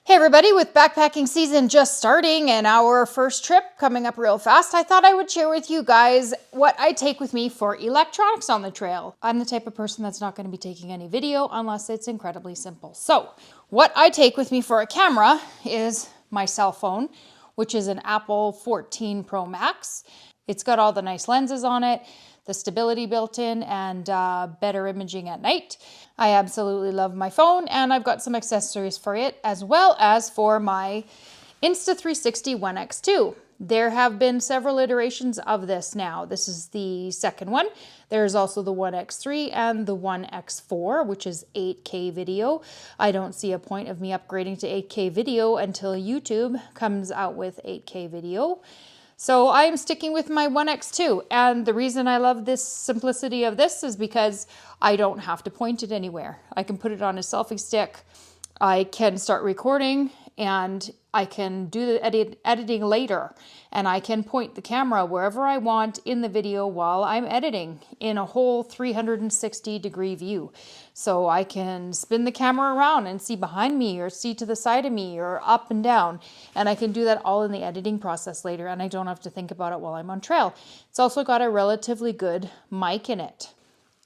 Hey everybody, with backpacking season just starting and our first trip coming up real fast, I thought I would share with you guys what I take with me for electronics on the trail. I'm the type of person that's not going to be taking any video unless it's incredibly simple. So what I take with me for a camera is my cell phone, which is an Apple 14 Pro Max. It's got all the nice lenses on it, the stability built in, and better imaging at night. I absolutely love my phone, and I've got some accessories for it, as well as for my Insta360 One X2. There have been several iterations of this now. This is the second one. There's also the One X3 and the One X4, which is 8K video. I don't see a point of me upgrading to 8K video until YouTube comes out with 8K video. So I'm sticking with my One X2, and the reason I love this simplicity of this is because I don't have to point it anywhere. I can put it on a selfie stick, I can start recording, and I can do the editing later, and I can point the camera wherever I want in the video while I'm editing in a whole 360-degree view. So I can spin the camera around and see behind me or see to the side of me or up and down, and I can do that all in the editing process later, and I don't have to think about it while I'm on trail. It's also got a relatively good mic in it.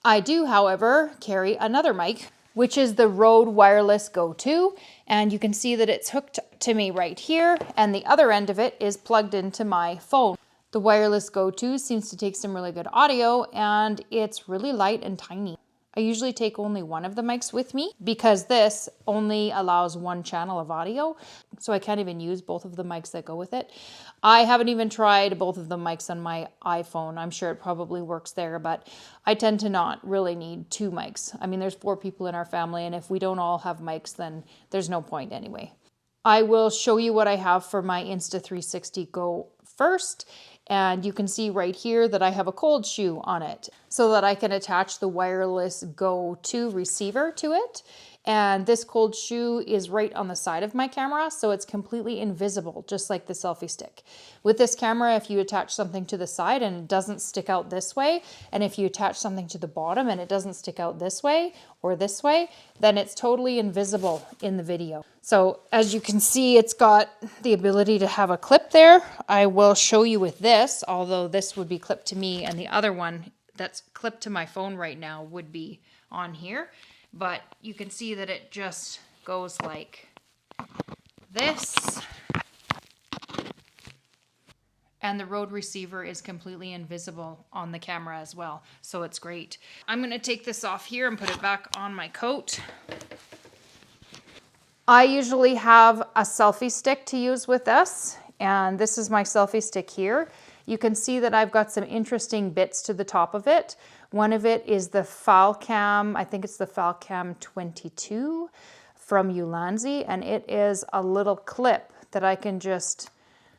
I do, however, carry another mic, which is the Rode Wireless Go 2, and you can see that it's hooked to me right here, and the other end of it is plugged into my phone. The Wireless Go 2 seems to take some really good audio, and it's really light and tiny. I usually take only one of the mics with me because this only allows one channel of audio, so I can't even use both of the mics that go with it. I haven't even tried both of the mics on my iPhone. I'm sure it probably works there, but I tend to not really need two mics. I mean, there's 4 people in our family, and if we don't all have mics, then there's no point anyway. I will show you what I have for my Insta360 Go first. And you can see right here that I have a cold shoe on it so that I can attach the Wireless Go 2 receiver to it. And this cold shoe is right on the side of my camera, so it's completely invisible, just like the selfie stick. With this camera, if you attach something to the side and it doesn't stick out this way, and if you attach something to the bottom and it doesn't stick out this way or this way, then it's totally invisible in the video. So as you can see, it's got the ability to have a clip there. I will show you with this, although this would be clipped to me and the other one that's clipped to my phone right now would be on here. But you can see that it just goes like this. And the Rode receiver is completely invisible on the camera as well, so it's great. I'm gonna take this off here and put it back on my coat. I usually have a selfie stick to use with this, and this is my selfie stick here. You can see that I've got some interesting bits to the top of it. One of it is the FALCAM, I think it's the FALCAM 22 from ULANZI, and it is a little clip that I can just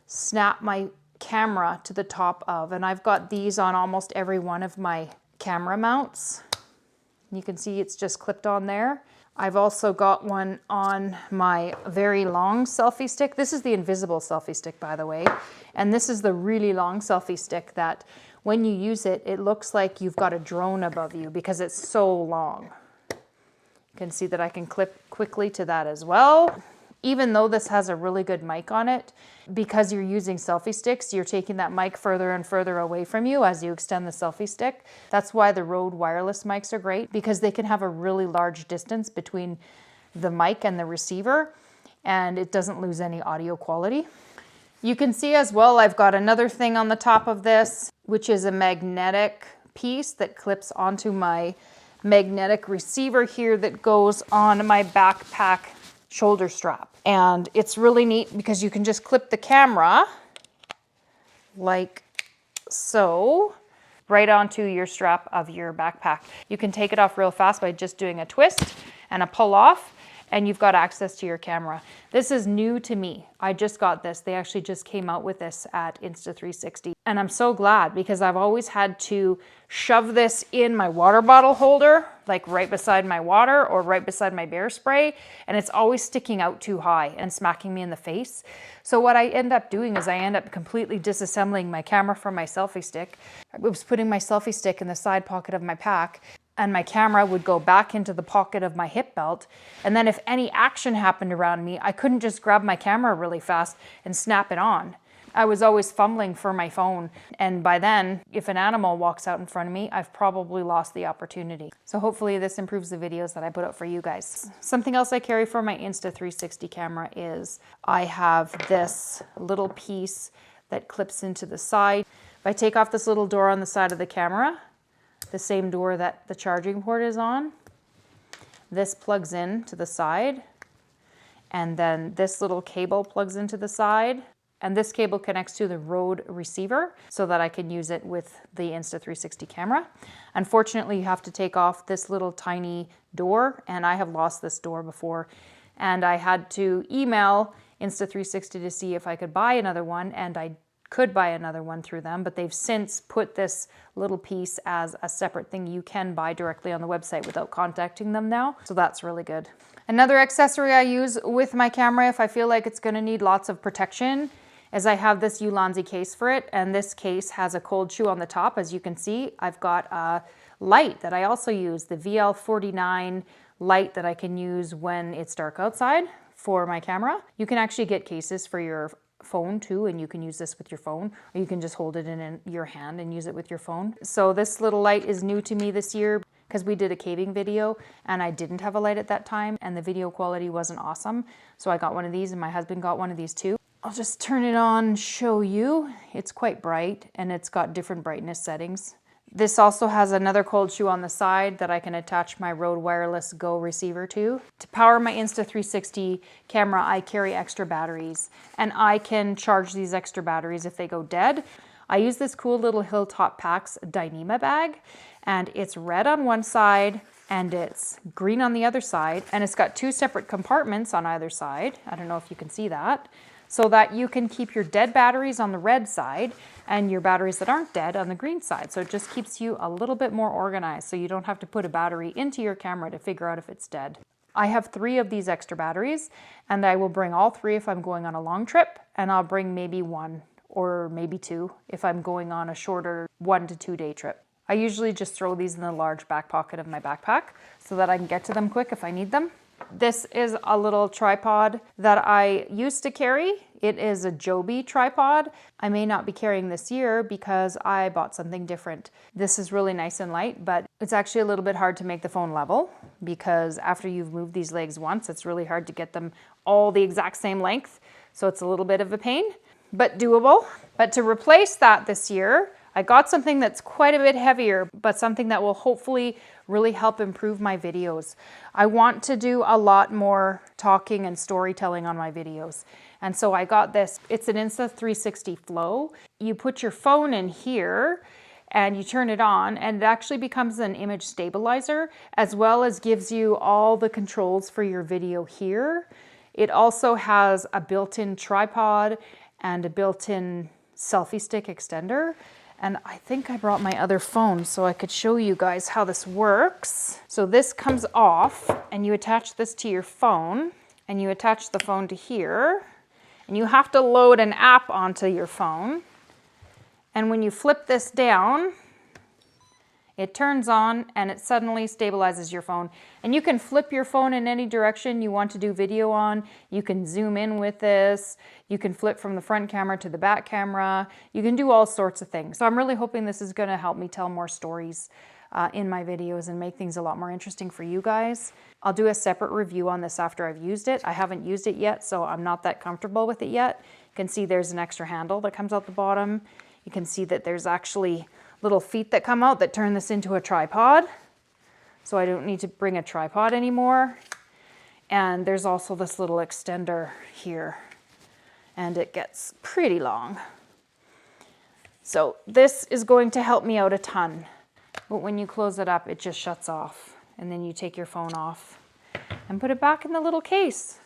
snap my camera to the top of, and I've got these on almost every one of my camera mounts. You can see it's just clipped on there. I've also got one on my very long selfie stick. This is the invisible selfie stick, by the way, and this is the really long selfie stick that when you use it, it looks like you've got a drone above you because it's so long. You can see that I can clip quickly to that as well. Even though this has a really good mic on it, because you're using selfie sticks, you're taking that mic further and further away from you as you extend the selfie stick. That's why the Rode wireless mics are great, because they can have a really large distance between the mic and the receiver, and it doesn't lose any audio quality. You can see as well, I've got another thing on the top of this, which is a magnetic piece that clips onto my magnetic receiver here that goes on my backpack shoulder strap. And it's really neat because you can just clip the camera like so right onto your strap of your backpack. You can take it off real fast by just doing a twist and a pull off, and you've got access to your camera. This is new to me. I just got this. They actually just came out with this at Insta360. And I'm so glad because I've always had to shove this in my water bottle holder, like right beside my water or right beside my bear spray, and it's always sticking out too high and smacking me in the face. So what I end up doing is I end up completely disassembling my camera from my selfie stick. I was putting my selfie stick in the side pocket of my pack, and my camera would go back into the pocket of my hip belt. And then if any action happened around me, I couldn't just grab my camera really fast and snap it on. I was always fumbling for my phone. And by then, if an animal walks out in front of me, I've probably lost the opportunity. So hopefully this improves the videos that I put out for you guys. Something else I carry for my Insta360 camera is I have this little piece that clips into the side. If I take off this little door on the side of the camera, the same door that the charging port is on, this plugs in to the side, and then this little cable plugs into the side, and this cable connects to the Rode receiver so that I can use it with the Insta360 camera. Unfortunately, you have to take off this little tiny door, and I have lost this door before, and I had to email Insta360 to see if I could buy another one, and I could buy another one through them, but they've since put this little piece as a separate thing you can buy directly on the website without contacting them now. So that's really good. Another accessory I use with my camera if I feel like it's going to need lots of protection is I have this ULANZI case for it, and this case has a cold shoe on the top. As you can see, I've got a light that I also use, the VL49 light that I can use when it's dark outside for my camera. You can actually get cases for your phone too, and you can use this with your phone, or you can just hold it in your hand and use it with your phone. So this little light is new to me this year because we did a caving video and I didn't have a light at that time and the video quality wasn't awesome. So I got one of these and my husband got one of these too. I'll just turn it on and show you. It's quite bright and it's got different brightness settings. This also has another cold shoe on the side that I can attach my Rode Wireless Go receiver to. To power my Insta360 camera, I carry extra batteries, and I can charge these extra batteries if they go dead. I use this cool little Hilltop Packs Dyneema bag, and it's red on one side and it's green on the other side, and it's got two separate compartments on either side. I don't know if you can see that. So that you can keep your dead batteries on the red side and your batteries that aren't dead on the green side. So it just keeps you a little bit more organized so you don't have to put a battery into your camera to figure out if it's dead. I have 3 of these extra batteries, and I will bring all 3 if I'm going on a long trip, and I'll bring maybe 1 or maybe 2 if I'm going on a shorter 1 to 2 day trip. I usually just throw these in the large back pocket of my backpack so that I can get to them quick if I need them. This is a little tripod that I used to carry. It is a Joby tripod. I may not be carrying this year because I bought something different. This is really nice and light, but it's actually a little bit hard to make the phone level because after you've moved these legs once, it's really hard to get them all the exact same length. So it's a little bit of a pain, but doable. But to replace that this year, I got something that's quite a bit heavier, but something that will hopefully really help improve my videos. I want to do a lot more talking and storytelling on my videos. And so I got this. It's an Insta360 Flow. You put your phone in here and you turn it on, and it actually becomes an image stabilizer, as well as gives you all the controls for your video here. It also has a built-in tripod and a built-in selfie stick extender. And I think I brought my other phone so I could show you guys how this works. So this comes off and you attach this to your phone and you attach the phone to here, and you have to load an app onto your phone. And when you flip this down, it turns on and it suddenly stabilizes your phone. And you can flip your phone in any direction you want to do video on. You can zoom in with this. You can flip from the front camera to the back camera. You can do all sorts of things. So I'm really hoping this is going to help me tell more stories in my videos and make things a lot more interesting for you guys. I'll do a separate review on this after I've used it. I haven't used it yet, so I'm not that comfortable with it yet. You can see there's an extra handle that comes out the bottom. You can see that there's actually little feet that come out that turn this into a tripod. So I don't need to bring a tripod anymore. And there's also this little extender here, and it gets pretty long. So this is going to help me out a ton. But when you close it up, it just shuts off. And then you take your phone off and put it back in the little case.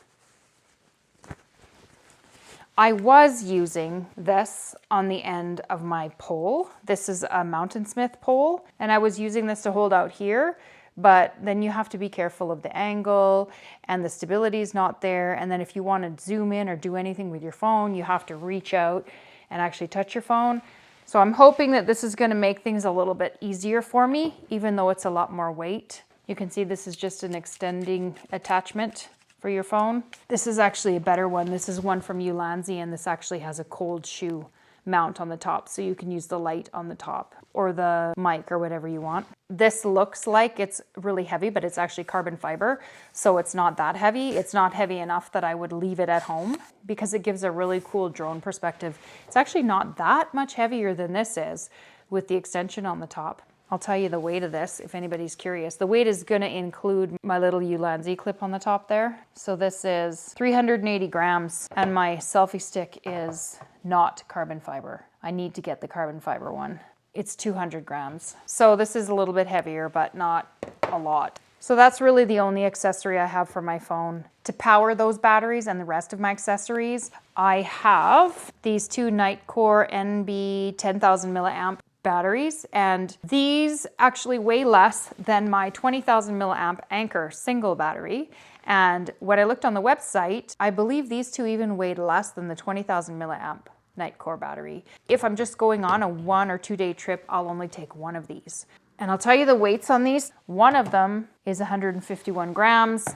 I was using this on the end of my pole. This is a Mountain Smith pole, and I was using this to hold out here, but then you have to be careful of the angle and the stability is not there. And then if you want to zoom in or do anything with your phone, you have to reach out and actually touch your phone. So I'm hoping that this is going to make things a little bit easier for me, even though it's a lot more weight. You can see this is just an extending attachment for your phone. This is actually a better one. This is one from ULANZI, and this actually has a cold shoe mount on the top, so you can use the light on the top or the mic or whatever you want. This looks like it's really heavy, but it's actually carbon fiber, so it's not that heavy. It's not heavy enough that I would leave it at home because it gives a really cool drone perspective. It's actually not that much heavier than this is with the extension on the top. I'll tell you the weight of this if anybody's curious. The weight is going to include my little ULANZI clip on the top there. So this is 380 grams, and my selfie stick is not carbon fiber. I need to get the carbon fiber one. It's 200 grams. So this is a little bit heavier, but not a lot. So that's really the only accessory I have for my phone. To power those batteries and the rest of my accessories, I have these two NITECORE NB 10,000 milliamp batteries, and these actually weigh less than my 20,000 milliamp Anchor single battery. And when I looked on the website, I believe these two even weighed less than the 20,000 milliamp NITECORE battery. If I'm just going on a 1 or 2 day trip, I'll only take one of these. And I'll tell you the weights on these. One of them is 151 grams.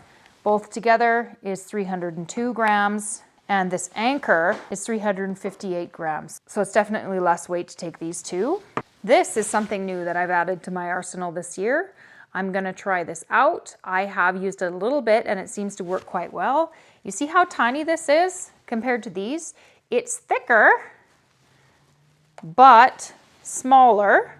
Both together is 302 grams. And this Anchor is 358 grams. So it's definitely less weight to take these two. This is something new that I've added to my arsenal this year. I'm gonna try this out. I have used it a little bit and it seems to work quite well. You see how tiny this is compared to these? It's thicker, but smaller,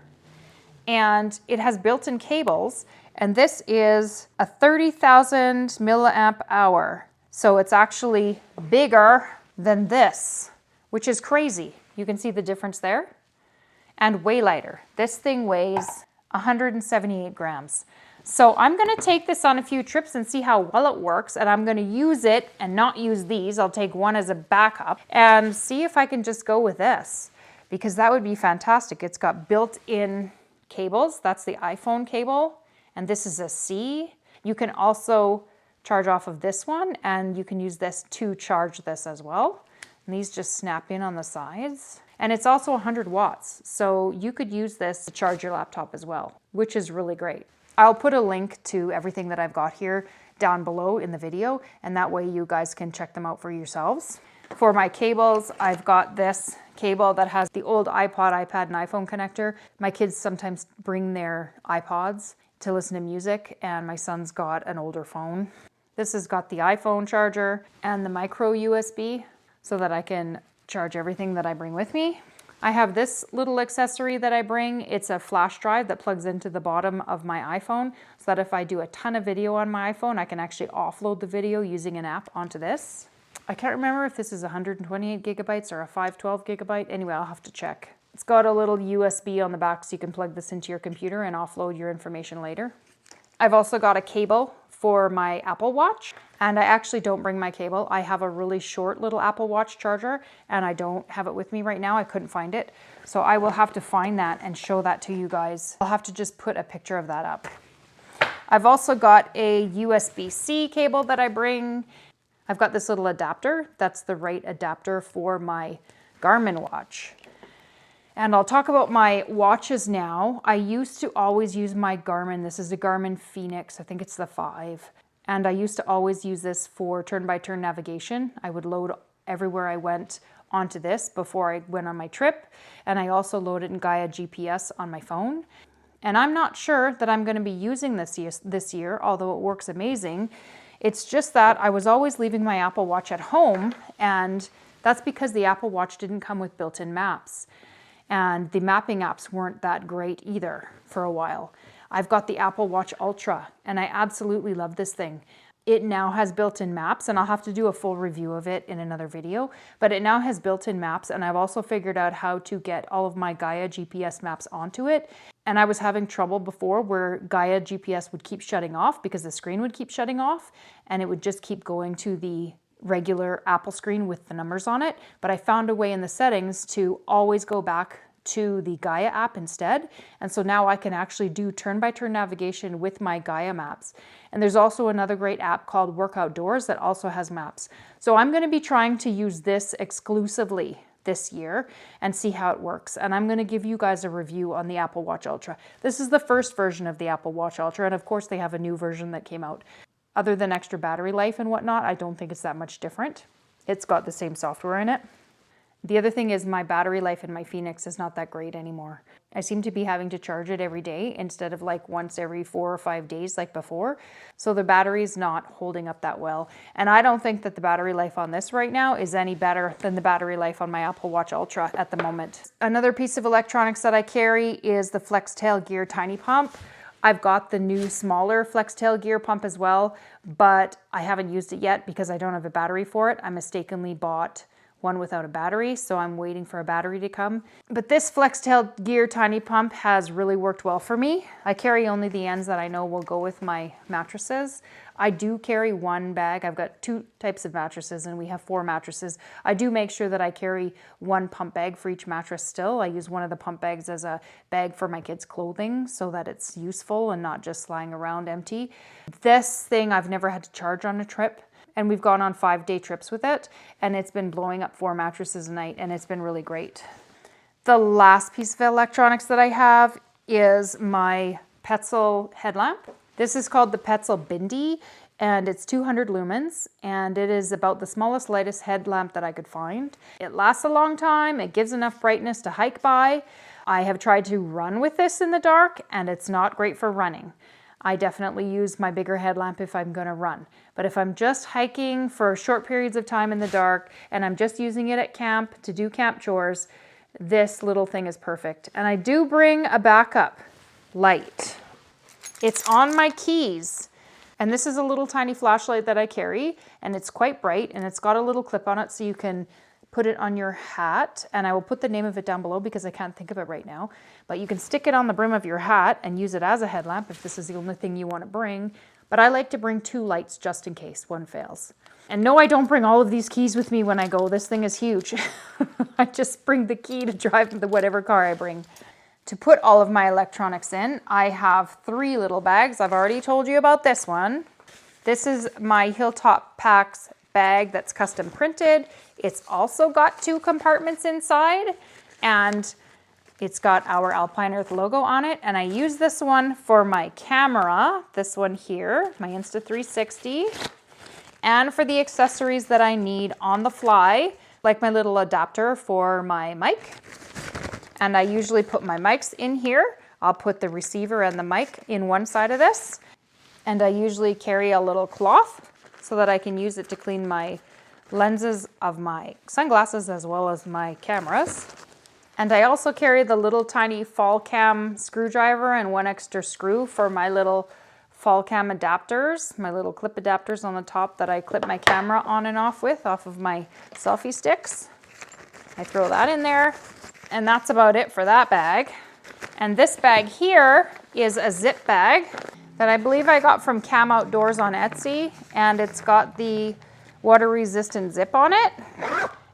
and it has built-in cables. And this is a 30,000 milliamp hour. So it's actually bigger than this, which is crazy. You can see the difference there. And way lighter. This thing weighs 178 grams. So I'm gonna take this on a few trips and see how well it works, and I'm gonna use it and not use these. I'll take one as a backup and see if I can just go with this, because that would be fantastic. It's got built-in cables. That's the iPhone cable, and this is a C. You can also charge off of this one, and you can use this to charge this as well. And these just snap in on the sides. And it's also 100 watts, so you could use this to charge your laptop as well, which is really great. I'll put a link to everything that I've got here down below in the video, and that way you guys can check them out for yourselves. For my cables, I've got this cable that has the old iPod, iPad, and iPhone connector. My kids sometimes bring their iPods to listen to music, and my son's got an older phone. This has got the iPhone charger and the micro USB so that I can charge everything that I bring with me. I have this little accessory that I bring. It's a flash drive that plugs into the bottom of my iPhone so that if I do a ton of video on my iPhone, I can actually offload the video using an app onto this. I can't remember if this is 128 gigabytes or a 512 gigabyte. Anyway, I'll have to check. It's got a little USB on the back so you can plug this into your computer and offload your information later. I've also got a cable for my Apple Watch, and I actually don't bring my cable. I have a really short little Apple Watch charger, and I don't have it with me right now. I couldn't find it, so I will have to find that and show that to you guys. I'll have to just put a picture of that up. I've also got a USB-C cable that I bring. I've got this little adapter. That's the right adapter for my Garmin watch. And I'll talk about my watches now. I used to always use my Garmin. This is a Garmin Phoenix. I think it's the 5. And I used to always use this for turn-by-turn navigation. I would load everywhere I went onto this before I went on my trip. And I also loaded in Gaia GPS on my phone. And I'm not sure that I'm going to be using this year, although it works amazing. It's just that I was always leaving my Apple Watch at home, and that's because the Apple Watch didn't come with built-in maps. And the mapping apps weren't that great either for a while. I've got the Apple Watch Ultra, and I absolutely love this thing. It now has built-in maps, and I'll have to do a full review of it in another video, but it now has built-in maps, and I've also figured out how to get all of my Gaia GPS maps onto it. And I was having trouble before where Gaia GPS would keep shutting off because the screen would keep shutting off, and it would just keep going to the regular Apple screen with the numbers on it. But I found a way in the settings to always go back to the Gaia app instead. And so now I can actually do turn-by-turn navigation with my Gaia maps. And there's also another great app called Work Outdoors that also has maps. So I'm going to be trying to use this exclusively this year and see how it works. And I'm going to give you guys a review on the Apple Watch Ultra. This is the first version of the Apple Watch Ultra, and of course they have a new version that came out. Other than extra battery life and whatnot, I don't think it's that much different. It's got the same software in it. The other thing is my battery life in my Phoenix is not that great anymore. I seem to be having to charge it every day instead of like once every 4 or 5 days like before. So the battery's not holding up that well. And I don't think that the battery life on this right now is any better than the battery life on my Apple Watch Ultra at the moment. Another piece of electronics that I carry is the FLEXTAILGEAR Tiny Pump. I've got the new smaller FLEXTAILGEAR pump as well, but I haven't used it yet because I don't have a battery for it. I mistakenly bought one without a battery, so I'm waiting for a battery to come. But this FLEXTAILGEAR Tiny Pump has really worked well for me. I carry only the ends that I know will go with my mattresses. I do carry one bag. I've got 2 types of mattresses and we have 4 mattresses. I do make sure that I carry one pump bag for each mattress still. I use one of the pump bags as a bag for my kids' clothing so that it's useful and not just lying around empty. This thing I've never had to charge on a trip. And we've gone on 5-day trips with it, and it's been blowing up 4 mattresses a night, and it's been really great. The last piece of electronics that I have is my PETZL headlamp. This is called the PETZL BINDI, and it's 200 lumens, and it is about the smallest, lightest headlamp that I could find. It lasts a long time, it gives enough brightness to hike by. I have tried to run with this in the dark, and it's not great for running. I definitely use my bigger headlamp if I'm going to run. But if I'm just hiking for short periods of time in the dark and I'm just using it at camp to do camp chores, this little thing is perfect. And I do bring a backup light. It's on my keys. And this is a little tiny flashlight that I carry, and it's quite bright, and it's got a little clip on it so you can put it on your hat, and I will put the name of it down below because I can't think of it right now. But you can stick it on the brim of your hat and use it as a headlamp if this is the only thing you want to bring. But I like to bring 2 lights just in case one fails. And no, I don't bring all of these keys with me when I go. This thing is huge. I just bring the key to drive the whatever car I bring. To put all of my electronics in, I have 3 little bags. I've already told you about this one. This is my HILLTOP Packs bag that's custom printed. It's also got 2 compartments inside, and it's got our Alpine Earth logo on it. And I use this one for my camera, this one here, my Insta360, and for the accessories that I need on the fly, like my little adapter for my mic. And I usually put my mics in here. I'll put the receiver and the mic in one side of this. And I usually carry a little cloth so that I can use it to clean my lenses of my sunglasses as well as my cameras. And I also carry the little tiny FALCAM screwdriver and 1 extra screw for my little FALCAM adapters, my little clip adapters on the top that I clip my camera on and off with, off of my selfie sticks. I throw that in there, and that's about it for that bag. And this bag here is a zip bag that I believe I got from Cam Outdoors on Etsy, and it's got the water-resistant zip on it.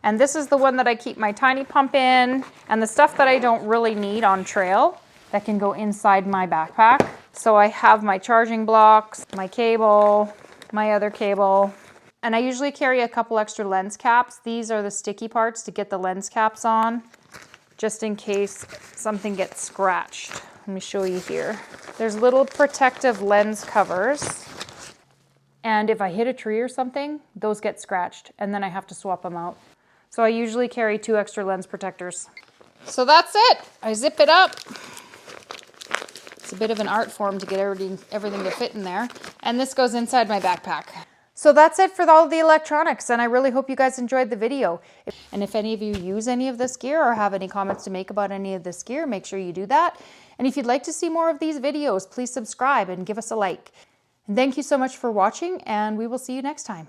And this is the one that I keep my tiny pump in and the stuff that I don't really need on trail that can go inside my backpack. So I have my charging blocks, my cable, my other cable, and I usually carry a couple extra lens caps. These are the sticky parts to get the lens caps on, just in case something gets scratched. Let me show you here. There's little protective lens covers. And if I hit a tree or something, those get scratched and then I have to swap them out. So I usually carry 2 extra lens protectors. So that's it. I zip it up. It's a bit of an art form to get everything to fit in there. And this goes inside my backpack. So that's it for all of the electronics, and I really hope you guys enjoyed the video. And if any of you use any of this gear or have any comments to make about any of this gear, make sure you do that. And if you'd like to see more of these videos, please subscribe and give us a like. And thank you so much for watching, and we will see you next time.